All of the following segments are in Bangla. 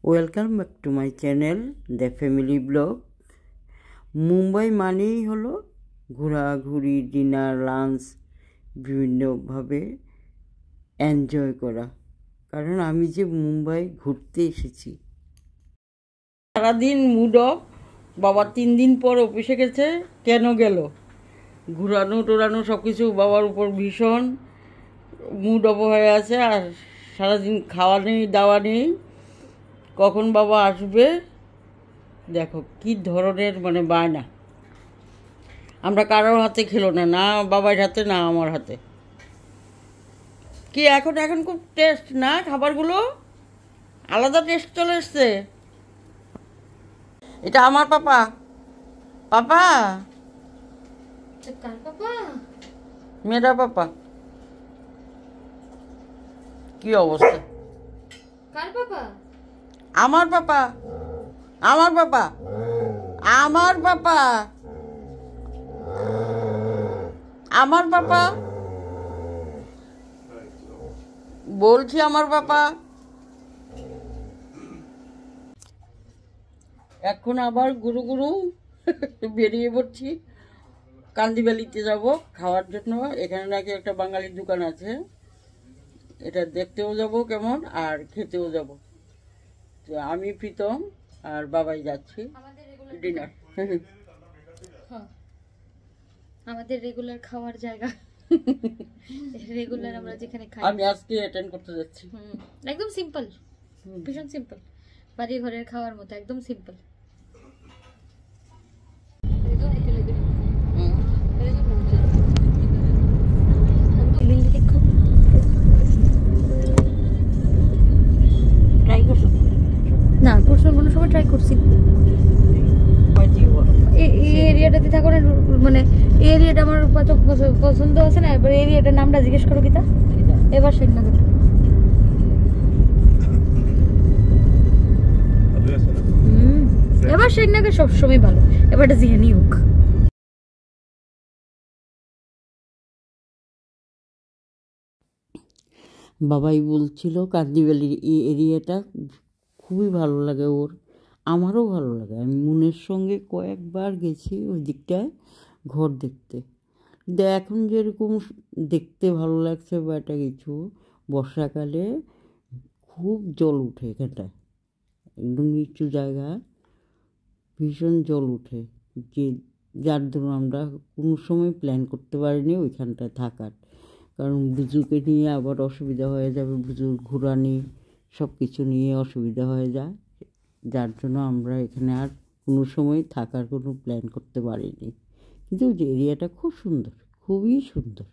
Welcome back to my channel the family blog. Mumbai মানেই হলো ঘোরাঘুরি, ডিনার, লাঞ্চ, বিভিন্নভাবে এনজয় করা। কারণ আমি যে মুম্বাই ঘুরতে এসেছি। সারাদিন মুড অফ, বাবা 3 দিন পর অফিসে গেছে, কেন গেল? ঘুরানো টোরানো সব কিছু বাবার উপর ভীষণ মুড অফ হয়ে আছে। আর সারাদিন খাওয়া নেই, দাওয়া নেই, কখন বাবা আসবে। দেখো কি ধরনের বায়না। আমরা কারোর হাতে খেলো না, না বাবার হাতে না আমার হাতে। কি এখন এখন খুব টেস্ট না, খাবারগুলো আলাদা টেস্ট চলে এসছে। এটা আমার পাপা। পাপা কার পাপা? মেয়েরা পাপা। কি অবস্থা? কার পাপা? আমার পাপা, আমার পাপা, আমার পাপা, আমার পাপা বলছি, আমার পাপা। এখন আবার গুরু গুরু বেরিয়ে পড়ছি, কান্দিবালিতে যাব খাওয়ার জন্য। এখানে নাকি একটা বাঙালির দোকান আছে, এটা দেখতেও যাব কেমন, আর খেতেও যাব। তো আমি, প্রীতম আর বাবাই যাচ্ছি ডিনার। আমাদের রেগুলার খাওয়ার জায়গা, রেগুলার আমরা যেখানে খাই। আমি আজকে অ্যাটেন্ড করতে যাচ্ছি। একদম সিম্পল, ভীষণ সিম্পল, বাড়ি ঘরের খাওয়ার মতো, একদম সিম্পল। ট্রাই করছো? না, করছো কোনো সময় ট্রাই করছি। এই এরিয়াটাতে থাকো না, এই এরিয়াটা আমার পছন্দ আছে না। এবার এরিয়াটার নামটা জিজ্ঞেস করো কিতা। এবার শ্রীনগর। এবার শ্রীনগর সবসময় ভালো, এবারটা যেখানেই হোক। বাবাই বলছিল কান্দিবালির এই এরিয়াটা খুবই ভালো লাগে ওর, আমারও ভালো লাগে। আমি মুনের সঙ্গে কয়েকবার গেছি ওই দিকটায় ঘর দেখতে। এখন যেরকম দেখতে ভালো লাগছে বা একটা কিছু, বর্ষাকালে খুব জল উঠে এখানটায়, একদম নিচু জায়গা, ভীষণ জল উঠে, যার জন্য আমরা কোনো সময় প্ল্যান করতে পারিনি ওইখানটায় থাকার। কারণ বুজুকে নিয়ে আবার অসুবিধা হয়ে যাবে, বুজুর ঘোরানি সব কিছু নিয়ে অসুবিধা হয়ে যায়, যার জন্য আমরা এখানে আর কোনো সময় থাকার কোনো প্ল্যান করতে পারিনি। কিন্তু যে এরিয়াটা খুব সুন্দর, খুবই সুন্দর।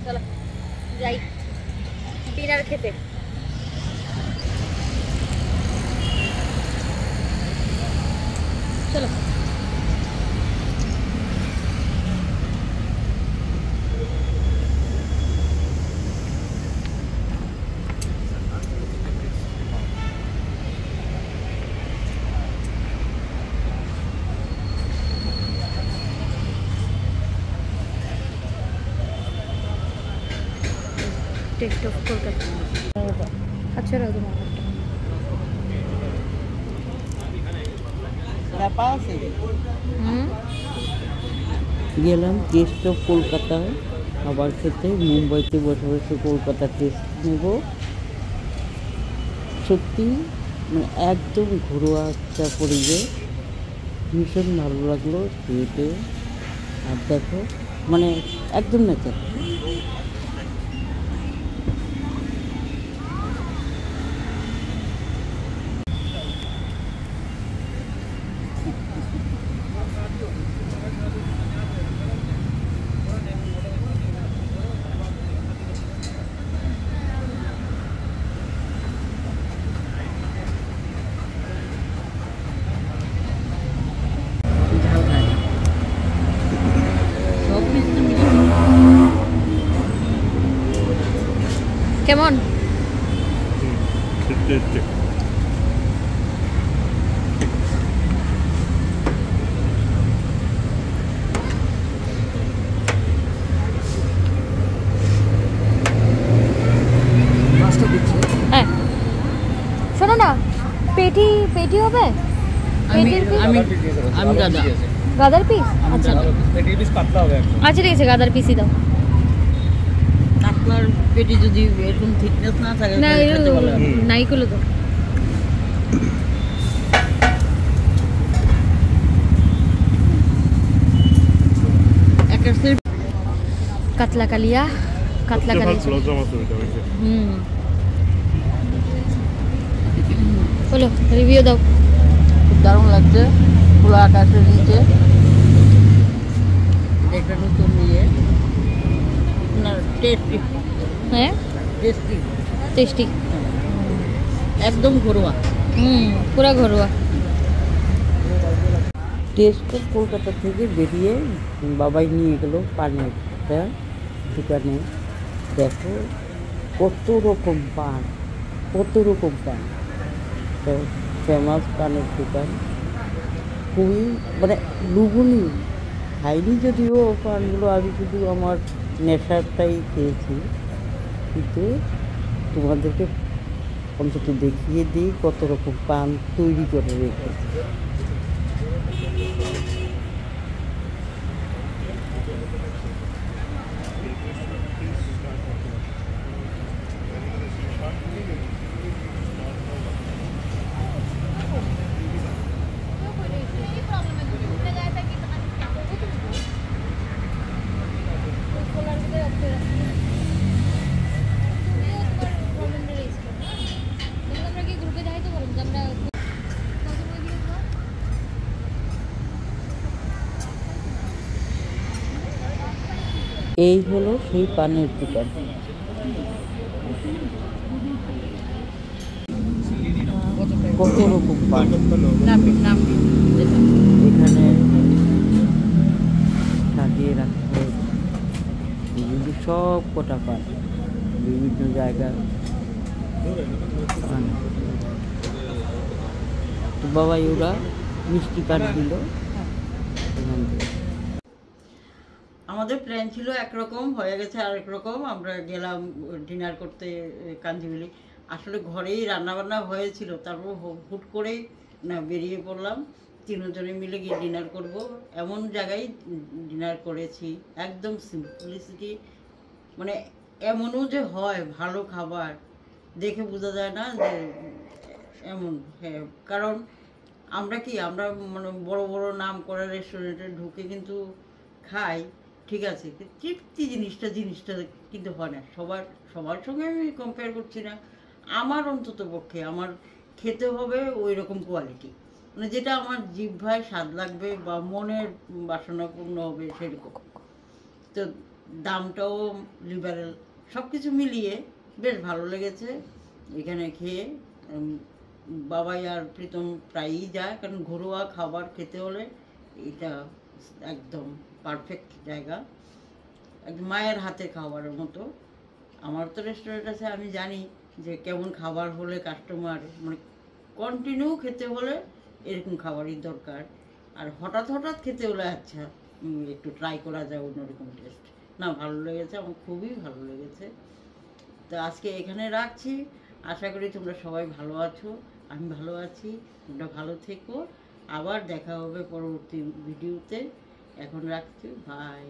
চলো যাই ডিনার খেতে। চলো। Test of Kolkata. আচ্ছা রাখো গেলাম টেস্ট অফ কলকাতায় খাবার খেতে। মুম্বাইতে বসে বসে কলকাতা টেস্ট নেব। সত্যি একদম ঘরোয়া একটা পরিবেশ, ভীষণ ভালো লাগলো খেতে। আর দেখো একদম ন্যাচারাল। কেমন? হ্যাঁ, শোনো না, পেটি পেটি হবে? আমি গাদার পিস? আচ্ছা আচ্ছা, ঠিক আছে, গাদার পিসই দাও। কাতলার পেটি যদি এরকম থিকনেস না থাকে না, নাই করলো তো। কাতলা কালিয়া, কাতলা কালিয়া। বলো, রিভিউ দাও। খুব দারুণ লাগছে, খোলা আকাশের নিচে একটা নতুন ইয়ে না, টেস্টি। হ্যাঁ, টেস্টি টেস্টি, একদম ঘরোয়া। পুরা ঘরোয়া। টেস্ট কলকাতা থেকে বেরিয়ে বাবাই নিয়ে গেল পানের দোকানে। দেখো কত রকম পান, কত রকম পান, তো ফেমাস পানের দোকান, খুবই মানে লুবনি। খাইনি যদিও পানগুলো, আমি শুধু আমার নেশারটাই খেয়েছি, কিন্তু তোমাদেরকে অন্তত দেখিয়ে দিই কত রকম পান তৈরি করে রেখেছে। এই হলো সেই পানের দোকান। কত রকম পান এখানে সাজিয়ে রাখতে, বিভিন্ন সব কটা পান বিভিন্ন জায়গায়। তো বাবাই ওরা মিষ্টি কাঠ দিল এখান থেকে। আমাদের প্ল্যান ছিল একরকম, হয়ে গেছে আরেক রকম। আমরা গেলাম ডিনার করতে কাঞ্জিবলি। আসলে ঘরেই রান্নাবান্না হয়েছিল, তারপর হুট করেই না বেরিয়ে পড়লাম, তিনজনে মিলে গিয়ে ডিনার করব। এমন জায়গায় ডিনার করেছি, একদম সিম্পলিসিটি, মানে এমনও যে হয় ভালো খাবার দেখে বোঝা যায় না যে এমন। হ্যাঁ, কারণ আমরা মানে বড় বড় নাম করা রেস্টুরেন্টে ঢুকে কিন্তু খাই, ঠিক আছে, তৃপ্তি জিনিসটা কিন্তু হয় না। সবার সঙ্গে আমি কম্পেয়ার করছি না, আমার অন্তত পক্ষে আমার খেতে হবে ওই রকম কোয়ালিটি, মানে যেটা আমার জিহ্বায় স্বাদ লাগবে বা মনের বাসনা পূর্ণ হবে সেরকম। তো দামটাও লিবারেল, সব কিছু মিলিয়ে বেশ ভালো লেগেছে এখানে খেয়ে। বাবাই আর প্রীতম প্রায়ই যায়, কারণ ঘরোয়া খাবার খেতে হলে এটা একদম পারফেক্ট জায়গা, একদম মায়ের হাতে খাবারের মতো। আমার তো রেস্টুরেন্ট আছে, আমি জানি যে কেমন খাবার হলে কাস্টমার মানে কন্টিনিউ খেতে হলে এরকম খাবারই দরকার। আর হঠাৎ খেতে হলে আচ্ছা একটু ট্রাই করা যায় অন্যরকম টেস্ট। না, ভালো লেগেছে, আমার খুবই ভালো লেগেছে। তো আজকে এখানে রাখছি, আশা করি তোমরা সবাই ভালো আছো, আমি ভালো আছি, তোমরা ভালো থেকো। আবার দেখা হবে পরবর্তী ভিডিওতে। এখন রাখছি, বাই।